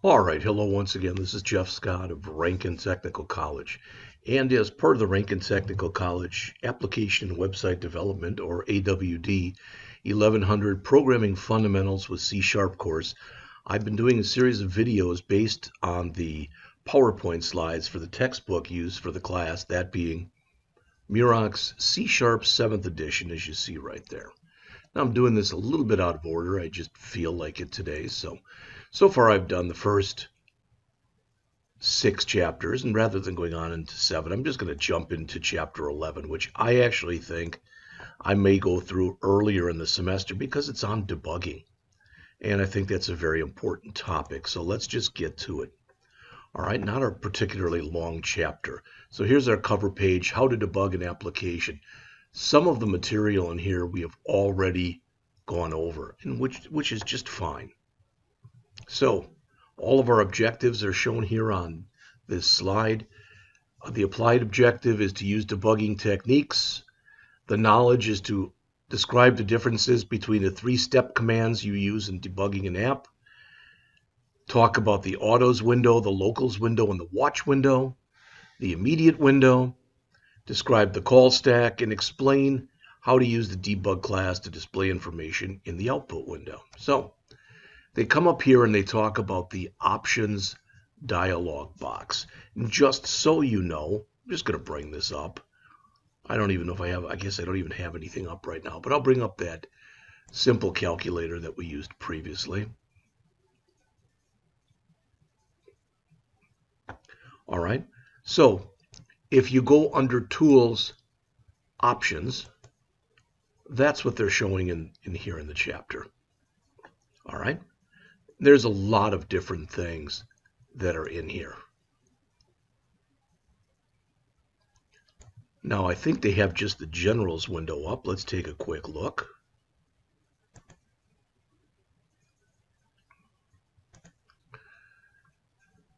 All right, hello once again. This is Jeff Scott of Rankin Technical College. And as part of the Rankin Technical College Application and Website Development, or AWD 1100 Programming Fundamentals with C# course, I've been doing a series of videos based on the PowerPoint slides for the textbook used for the class, that being Murock's C# 7th edition, as you see right there. Now I'm doing this a little bit out of order. I just feel like it today. So far I've done the first 6 chapters, and rather than going on into 7, I'm just going to jump into Chapter 11, which I actually think I may go through earlier in the semester because it's on debugging. And I think that's a very important topic. So let's just get to it. All right, not a particularly long chapter. So here's our cover page, how to debug an application. Some of the material in here we have already gone over, and which is just fine. So all of our objectives are shown here on this slide. The applied objective is to use debugging techniques. The knowledge is to describe the differences between the 3-step commands you use in debugging an app. Talk about the autos window, the locals window, and the watch window, the immediate window. Describe the call stack and explain how to use the debug class to display information in the output window. So they come up here and they talk about the options dialog box. And just so you know, I'm just going to bring this up. I don't even know if I guess I don't even have anything up right now, but I'll bring up that simple calculator that we used previously. All right, so if you go under Tools, Options, that's what they're showing in here in the chapter. All right, there's a lot of different things that are in here. Now, I think they have just the Generals window up. Let's take a quick look.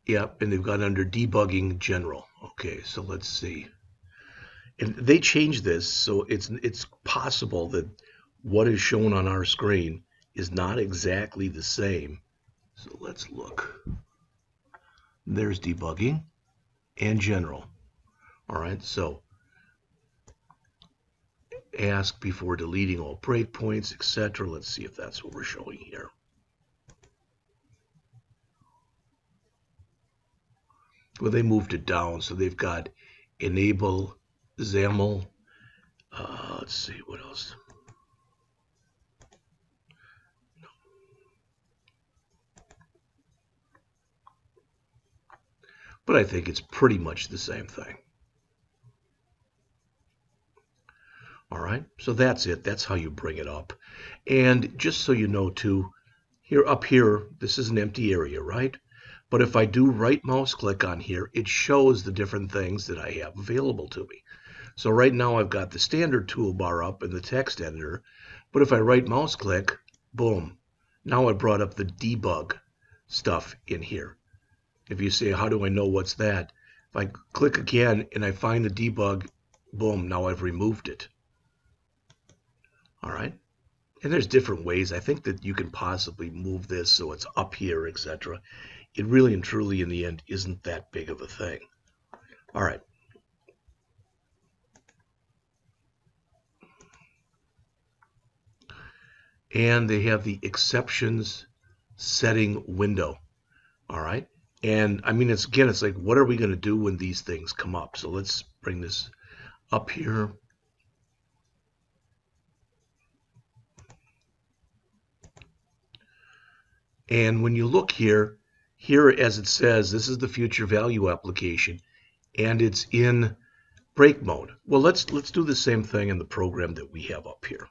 Yep, and they've got under Debugging General. Okay, so let's see. And they changed this, so it's possible that what is shown on our screen is not exactly the same. So let's look. There's Debugging and General. All right, so ask before deleting all breakpoints, etc. Let's see if that's what we're showing here. Well, they moved it down, so they've got enable XAML. Let's see, what else? No. But I think it's pretty much the same thing. All right, so that's it. That's how you bring it up. And just so you know, too, up here, this is an empty area, right? But if I do right mouse click on here, it shows the different things that I have available to me. So right now I've got the standard toolbar up in the text editor, but if I right mouse click, boom, now I brought up the debug stuff in here. If you say, how do I know what's that? If I click again and I find the debug, boom, now I've removed it. All right. And there's different ways. I think that you can possibly move this so it's up here, etc. It really and truly, in the end, isn't that big of a thing. All right. And they have the exceptions setting window. All right. And I mean, it's like, what are we going to do when these things come up? So let's bring this up here. And when you look here, as it says, this is the future value application, and it's in break mode. Well, let's do the same thing in the program that we have up here.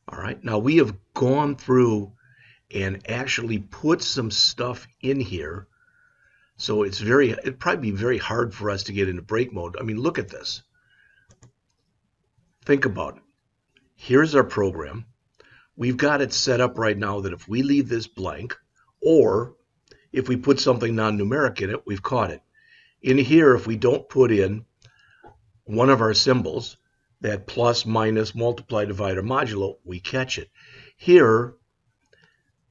All right, now we have gone through and actually put some stuff in here, so it'd probably be very hard for us to get into break mode. I mean, look at this. Think about it. Here's our program. We've got it set up right now that if we leave this blank, or if we put something non-numeric in it, we've caught it. In here, if we don't put in one of our symbols, that plus, minus, multiply, divide, or modulo, we catch it. Here,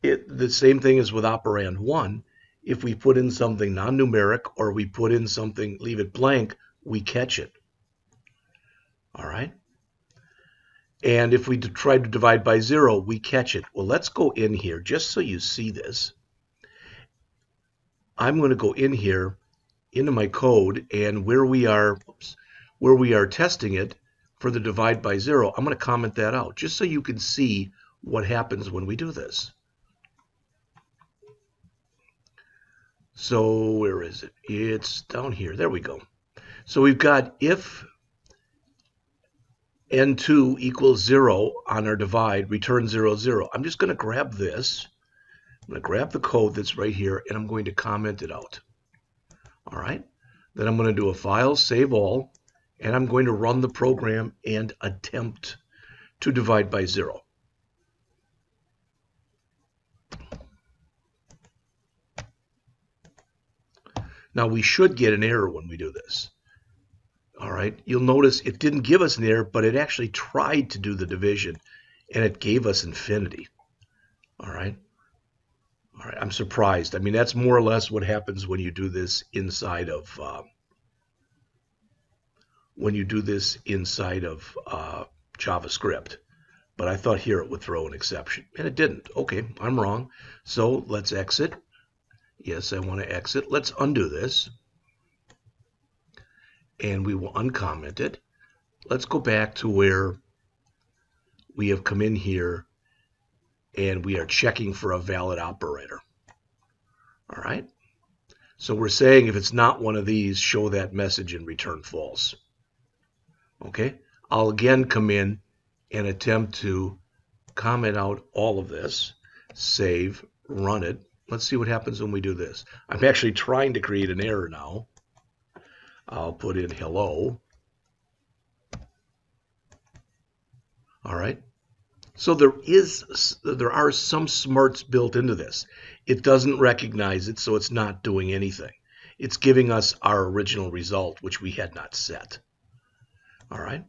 the same thing as with operand 1. if we put in something non-numeric or we put in something, leave it blank, we catch it. All right? And if we try to divide by 0, we catch it. Well, let's go in here just so you see this. I'm going to go in here into my code, and where we are testing it for the divide by 0, I'm going to comment that out just so you can see what happens when we do this. So where is it? It's down here. There we go. So we've got if n2 equals 0 on our divide, return 0, 0. I'm just going to grab this. I'm going to grab the code that's right here, and I'm going to comment it out. All right. Then I'm going to do a file, save all, and I'm going to run the program and attempt to divide by 0. Now we should get an error when we do this. All right, you'll notice it didn't give us an error, but it actually tried to do the division, and it gave us infinity. All right, I'm surprised. I mean, that's more or less what happens when you do this inside of JavaScript. But I thought here it would throw an exception, and it didn't. Okay, I'm wrong. So let's exit. Yes, I want to exit. Let's undo this. And we will uncomment it. Let's go back to where we have come in here and we are checking for a valid operator. All right. So we're saying if it's not one of these, show that message and return false. Okay. I'll again come in and attempt to comment out all of this, save, run it. Let's see what happens when we do this. I'm actually trying to create an error now. I'll put in hello. All right. So there are some smarts built into this. It doesn't recognize it, so it's not doing anything. It's giving us our original result, which we had not set. All right.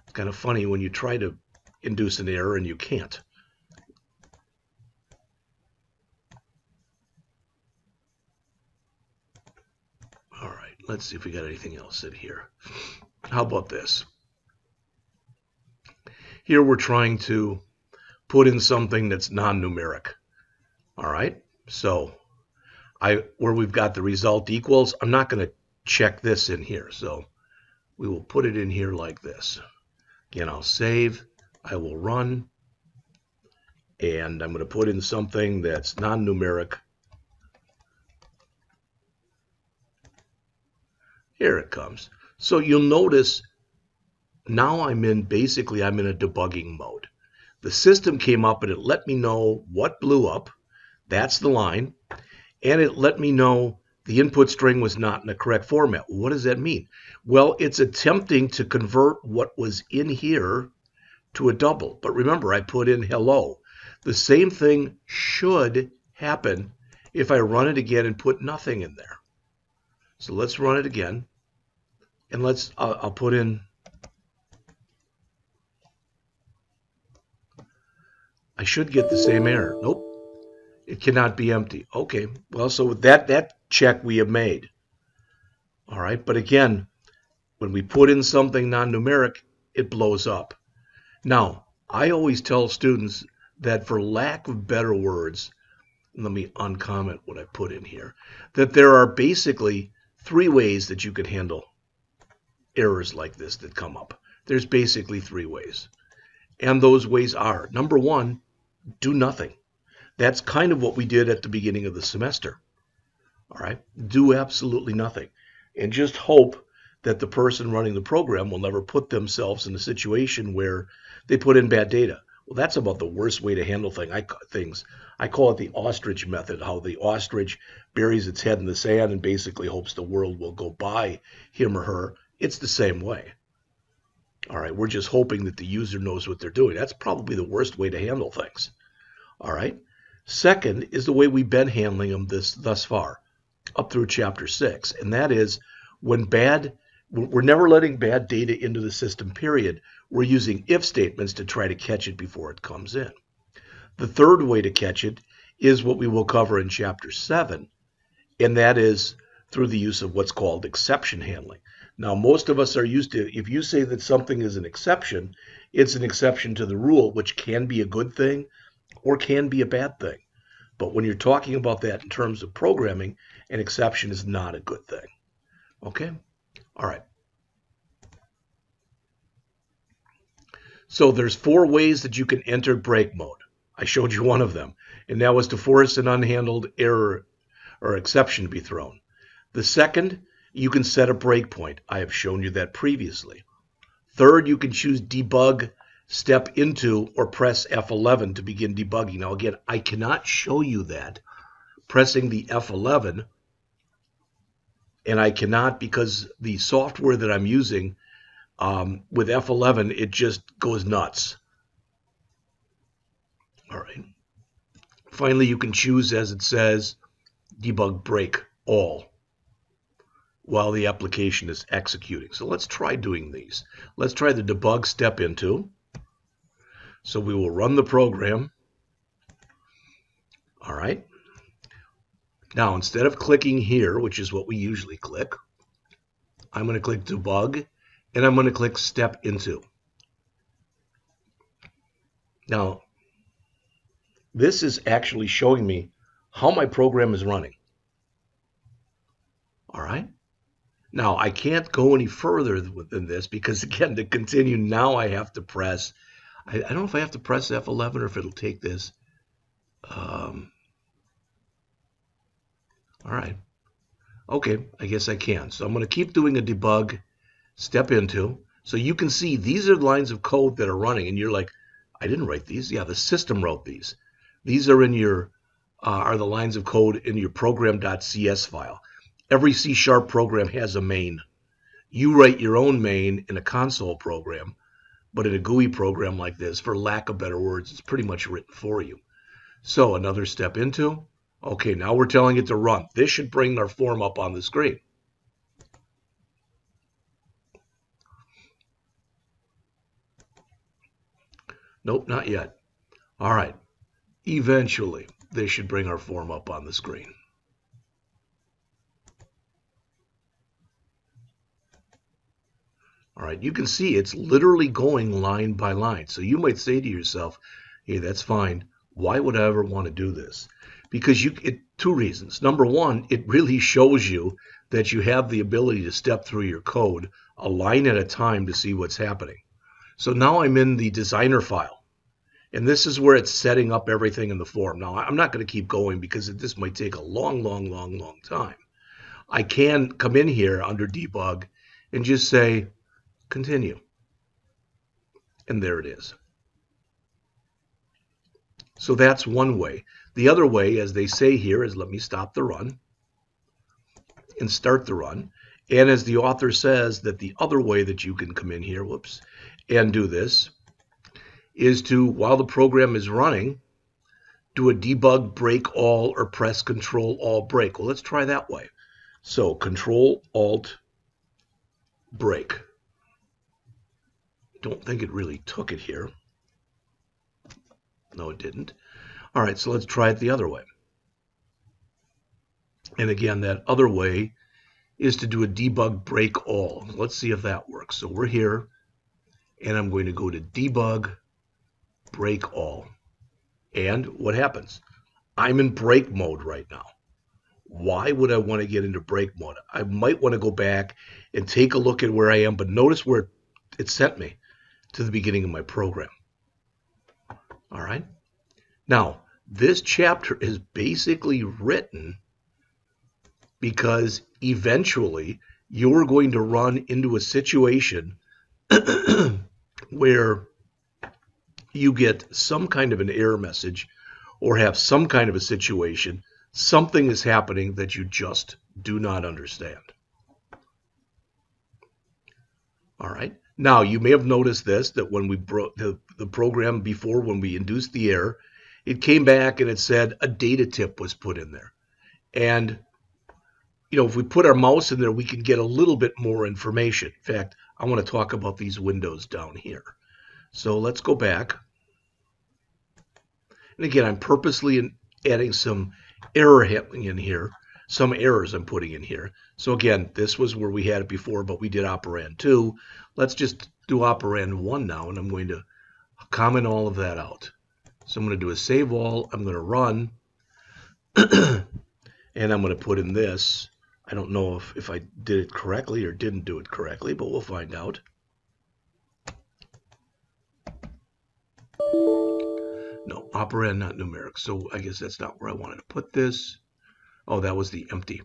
It's kind of funny when you try to induce an error and you can't. All right, let's see if we got anything else in here. How about this? Here we're trying to put in something that's non-numeric. All right, so where we've got the result equals, I'm not going to check this in here. So we will put it in here like this. Again, I'll save, I will run, and I'm going to put in something that's non-numeric. Here it comes. So you'll notice now I'm in a debugging mode. The system came up and it let me know what blew up. That's the line. And it let me know the input string was not in the correct format. What does that mean? Well, it's attempting to convert what was in here to a double. But remember, I put in hello. The same thing should happen if I run it again and put nothing in there. So let's run it again. And I'll put in, I should get the same error. Nope, it cannot be empty. Okay, well, so that check we have made. All right, but again, when we put in something non-numeric, it blows up. Now, I always tell students that for lack of better words, let me uncomment what I put in here, that there are basically 3 ways that you could handle errors like this that come up. There's basically 3 ways. And those ways are, number 1, do nothing. That's kind of what we did at the beginning of the semester. All right, do absolutely nothing. And just hope that the person running the program will never put themselves in a situation where they put in bad data. Well, that's about the worst way to handle things. I call it the ostrich method, how the ostrich buries its head in the sand and basically hopes the world will go by him or her. It's the same way. All right, we're just hoping that the user knows what they're doing. That's probably the worst way to handle things. All right. Second is the way we've been handling them thus far, up through Chapter 6, and that is when we're never letting bad data into the system, period. We're using if statements to try to catch it before it comes in. The third way to catch it is what we will cover in Chapter 7, and that is through the use of what's called exception handling. Now, most of us are used to, if you say that something is an exception, it's an exception to the rule, which can be a good thing or can be a bad thing. But when you're talking about that in terms of programming, an exception is not a good thing. Okay? All right. So there's 4 ways that you can enter break mode. I showed you one of them, and that was to force an unhandled error or exception to be thrown. The second, you can set a breakpoint. I have shown you that previously. Third, you can choose debug, step into, or press F11 to begin debugging. Now again, I cannot show you that pressing the F11, and I cannot because the software that I'm using with F11, it just goes nuts. All right. Finally, you can choose, as it says, debug break all while the application is executing. So let's try doing these. Let's try the debug step into. So we will run the program. All right. Now, instead of clicking here, which is what we usually click, I'm going to click debug, and I'm going to click step into. Now, this is actually showing me how my program is running. All right. Now, I can't go any further than this because, again, to continue, now I have to press, I don't know if I have to press F11 or if it'll take this. All right. Okay, I guess I can. So I'm going to keep doing a debug, step into. So you can see these are lines of code that are running, and you're like, I didn't write these. Yeah, the system wrote these. These are in your are the lines of code in your program.cs file. Every C# program has a main. You write your own main in a console program, but in a GUI program like this, for lack of better words, it's pretty much written for you. So another step into. Okay, now we're telling it to run. This should bring our form up on the screen. Nope, not yet. All right. Eventually, this should bring our form up on the screen. All right, you can see it's literally going line by line. So you might say to yourself, hey, that's fine. Why would I ever want to do this? Because 2 reasons. Number one, it really shows you that you have the ability to step through your code a line at a time to see what's happening. So now I'm in the designer file, and this is where it's setting up everything in the form. Now, I'm not going to keep going because this might take a long time. I can come in here under debug and just say continue, and there it is. So that's one way. The other way, as they say here, is let me stop the run and start the run. And as the author says, that the other way that you can come in here, and do this is to, while the program is running, do a debug break all or press Control Alt break. Well, let's try that way. So Control Alt break. Don't think it really took it here. No, it didn't. All right, so let's try it the other way. And again, that other way is to do a debug break all. Let's see if that works. So we're here, and I'm going to go to debug break all. And what happens? I'm in break mode right now. Why would I want to get into break mode? I might want to go back and take a look at where I am, but notice where it sent me to the beginning of my program. All right. Now, this chapter is basically written because eventually you're going to run into a situation where you get some kind of an error message or have some kind of a situation, something is happening that you just do not understand. All right. Now, you may have noticed this, that when we broke the program before, when we induced the error, it came back and it said a data tip was put in there. And, if we put our mouse in there, we can get a little bit more information. In fact, I want to talk about these windows down here. So let's go back. And again, I'm purposely adding some error handling in here some errors I'm putting in here. So again, this was where we had it before, but we did operand 2. Let's just do operand 1 now, and I'm going to comment all of that out. So I'm going to do a save all. I'm going to run, and I'm going to put in this. I don't know if I did it correctly or didn't do it correctly, but we'll find out. No, operand, not numeric. So I guess that's not where I wanted to put this. Oh, that was the empty.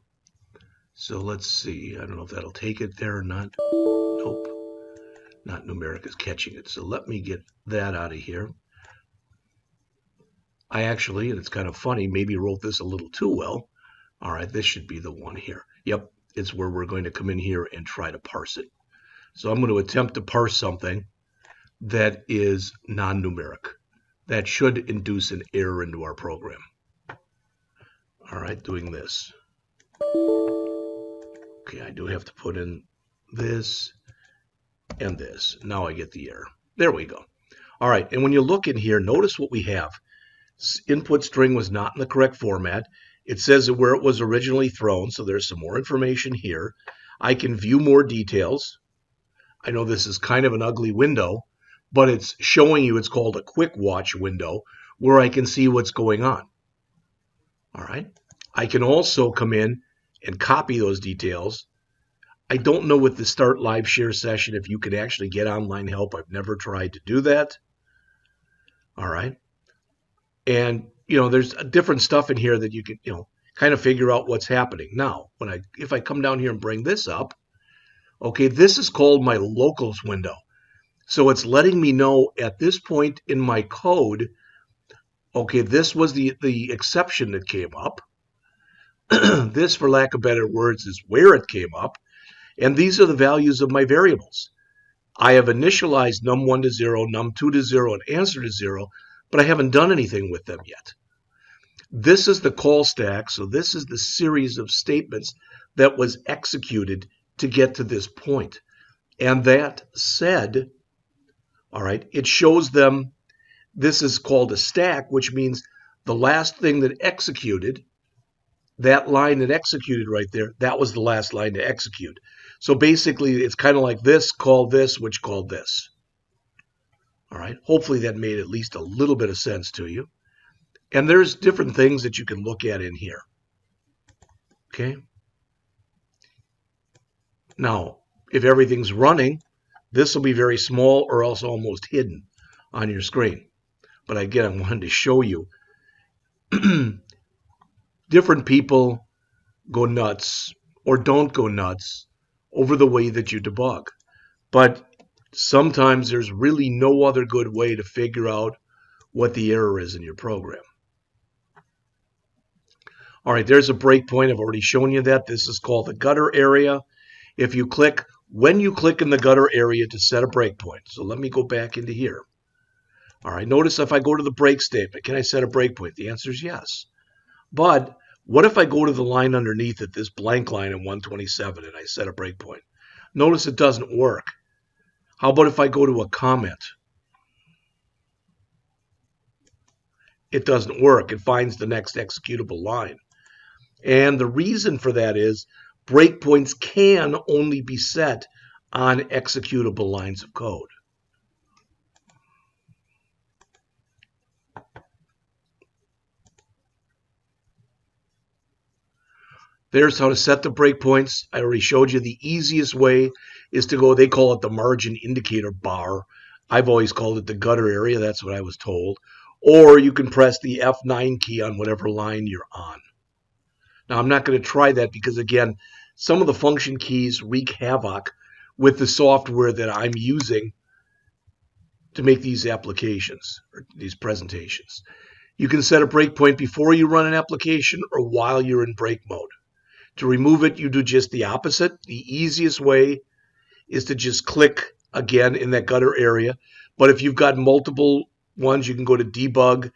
So let's see. I don't know if that'll take it there or not. Nope. Not numeric is catching it. So let me get that out of here. I actually, and it's kind of funny, maybe wrote this a little too well. All right, this should be the one here. Yep, it's where we're going to come in here and try to parse it. So I'm going to attempt to parse something that is non-numeric. That should induce an error into our program. All right, doing this. Okay, I do have to put in this and this. Now I get the error. There we go. All right, and when you look in here, notice what we have. Input string was not in the correct format. It says where it was originally thrown, so there's some more information here. I can view more details. I know this is kind of an ugly window, but it's showing you it's called a quick watch window where I can see what's going on. All right. I can also come in and copy those details. I don't know with the Start Live Share session if you can actually get online help. I've never tried to do that. All right. And, there's different stuff in here that you can, kind of figure out what's happening. Now, if I come down here and bring this up, okay, this is called my locals window. So it's letting me know at this point in my code, okay, this was the exception that came up. This, for lack of better words, is where it came up. And these are the values of my variables. I have initialized num1 to 0, num2 to 0, and answer to 0, but I haven't done anything with them yet. This is the call stack, so this is the series of statements that was executed to get to this point. And that said, all right, it shows them, this is called a stack, which means the last thing that executed, that line that executed right there, that was the last line to execute. So basically, it's kind of like this, called this, which called this. All right, hopefully that made at least a little bit of sense to you. And there's different things that you can look at in here. Okay. Now, if everything's running, this will be very small or else almost hidden on your screen. But again, I wanted to show you different people go nuts or don't go nuts over the way that you debug. But sometimes there's really no other good way to figure out what the error is in your program. All right, there's a breakpoint. I've already shown you that. This is called the gutter area. If you click, when you click in the gutter area to set a breakpoint. So let me go back into here. All right, notice if I go to the break statement, can I set a breakpoint? The answer is yes. But what if I go to the line underneath it, this blank line in 127, and I set a breakpoint? Notice it doesn't work. How about if I go to a comment? It doesn't work. It finds the next executable line. And the reason for that is breakpoints can only be set on executable lines of code. There's how to set the breakpoints. I already showed you the easiest way is to go, they call it the margin indicator bar. I've always called it the gutter area. That's what I was told. Or you can press the F9 key on whatever line you're on. Now, I'm not going to try that because, again, some of the function keys wreak havoc with the software that I'm using to make these applications or these presentations. You can set a breakpoint before you run an application or while you're in break mode. To remove it, you do just the opposite. The easiest way is to just click again in that gutter area. But if you've got multiple ones, you can go to Debug,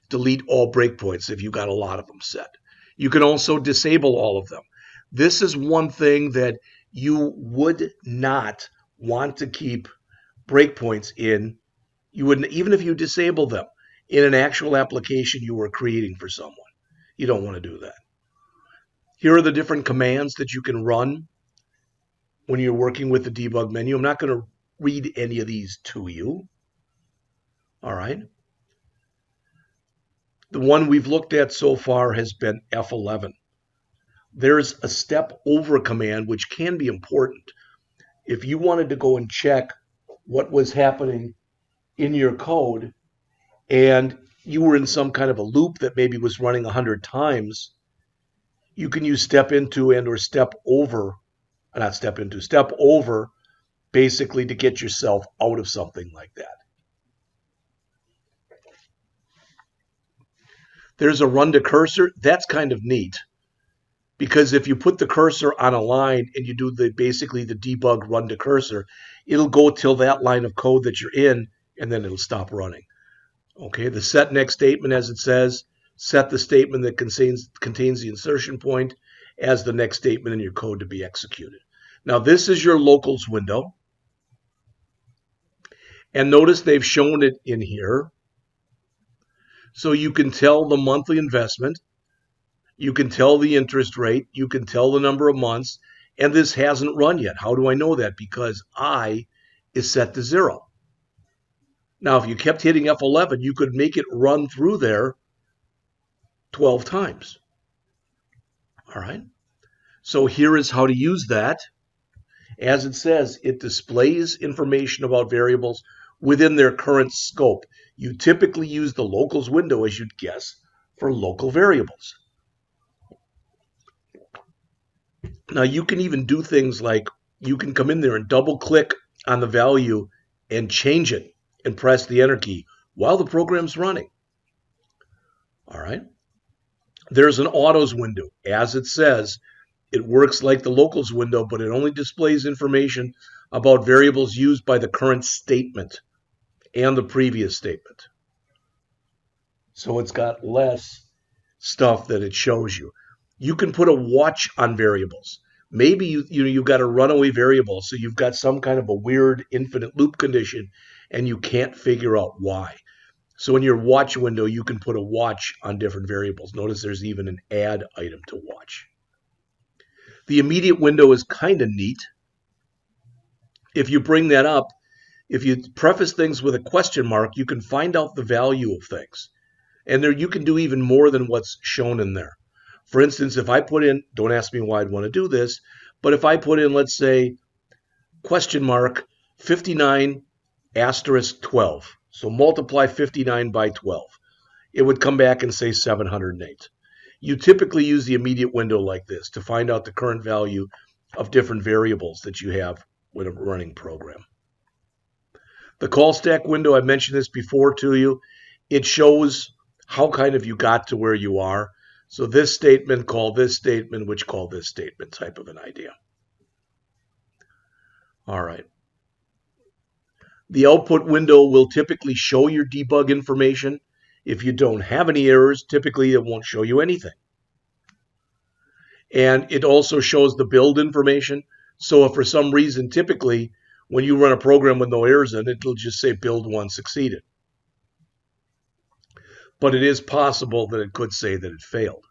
delete all breakpoints if you've got a lot of them set. You can also disable all of them. This is one thing that you would not want to keep breakpoints in. You wouldn't, even if you disable them in an actual application you were creating for someone. You don't want to do that. Here are the different commands that you can run when you're working with the debug menu. I'm not going to read any of these to you. All right. The one we've looked at so far has been F11. There's a step over command, which can be important. If you wanted to go and check what was happening in your code and you were in some kind of a loop that maybe was running 100 times, you can use step into and or step over, step over, basically to get yourself out of something like that. There's a run to cursor. That's kind of neat, because if you put the cursor on a line and you do basically the debug run to cursor, it'll go till that line of code that you're in, and then it'll stop running. Okay, the set next statement, as it says, set the statement that contains the insertion point as the next statement in your code to be executed. Now, this is your locals window. And notice they've shown it in here. So you can tell the monthly investment. You can tell the interest rate. You can tell the number of months. And this hasn't run yet. How do I know that? Because I is set to 0. Now, if you kept hitting F11, you could make it run through there 12 times. All right. So here is how to use that. As it says, it displays information about variables within their current scope. You typically use the locals window, as you'd guess, for local variables. Now, you can even do things like you can come in there and double click on the value and change it and press the enter key while the program's running. All right. There's an autos window. As it says, it works like the locals window, but it only displays information about variables used by the current statement and the previous statement. So it's got less stuff that it shows you. You can put a watch on variables. Maybe you've got a runaway variable, so you've got some kind of a weird infinite loop condition, and you can't figure out why. So in your watch window, you can put a watch on different variables. Notice there's even an add item to watch. The immediate window is kind of neat. If you bring that up, if you preface things with a question mark, you can find out the value of things. And there you can do even more than what's shown in there. For instance, if I put in, don't ask me why I'd want to do this, but if I put in, let's say, question mark 59 asterisk 12, so multiply 59 by 12, it would come back and say 708. You typically use the immediate window like this to find out the current value of different variables that you have with a running program. The call stack window, I mentioned this before to you. It shows how kind of you got to where you are. So this statement, call this statement, which call this statement type of an idea. All right. The output window will typically show your debug information. If you don't have any errors, typically it won't show you anything. And it also shows the build information. So if for some reason, typically, when you run a program with no errors in it, it'll just say build 1 succeeded. But it is possible that it could say that it failed.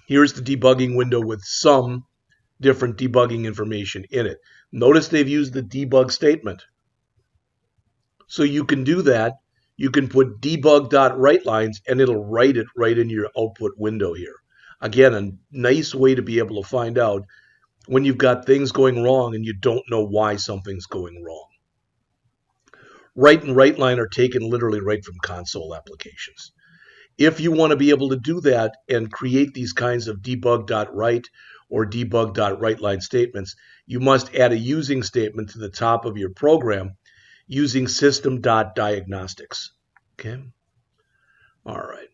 Here's the debugging window with some different debugging information in it. Notice they've used the debug statement. So you can do that. You can put debug.writelines and it'll write it right in your output window here. Again, a nice way to be able to find out when you've got things going wrong and you don't know why something's going wrong. Write and writeline are taken literally right from console applications. If you want to be able to do that and create these kinds of debug.write or debug.writeline statements, you must add a using statement to the top of your program using system.diagnostics. Okay? All right.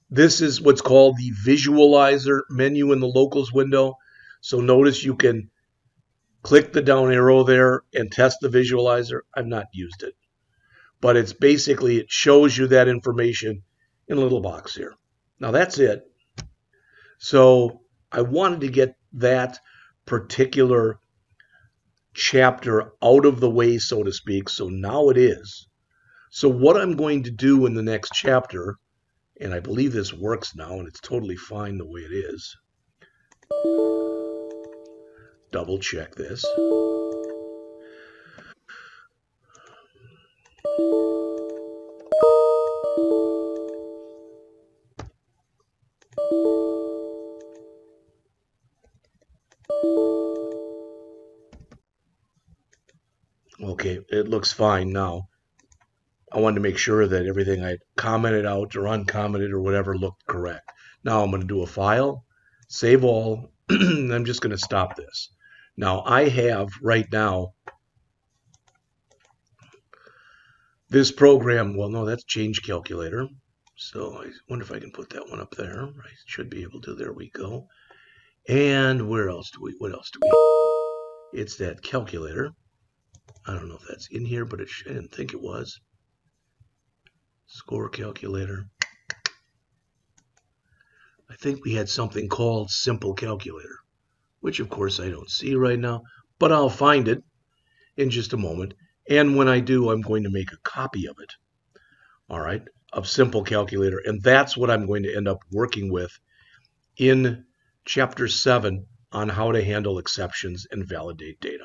This is what's called the visualizer menu in the locals window. So notice you can click the down arrow there and test the visualizer. I've not used it, but it's basically, it shows you that information in a little box here. Now that's it. So I wanted to get that particular chapter out of the way, so to speak. So now it is. So what I'm going to do in the next chapter And I believe this works now, and it's totally fine the way it is. Double check this. Okay, it looks fine now. I wanted to make sure that everything I commented out or uncommented or whatever looked correct. Now I'm going to do a file, save all, and I'm just going to stop this. Now I have right now this program, well, no, that's change calculator. So I wonder if I can put that one up there. I should be able to. There we go. And what else do we? It's that calculator. I don't know if that's in here, but I didn't think it was. Score calculator. I think we had something called simple calculator, which of course I don't see right now, but I'll find it in just a moment. And when I do, I'm going to make a copy of it, all right, of simple calculator. And that's what I'm going to end up working with in Chapter 7 on how to handle exceptions and validate data.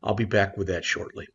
I'll be back with that shortly.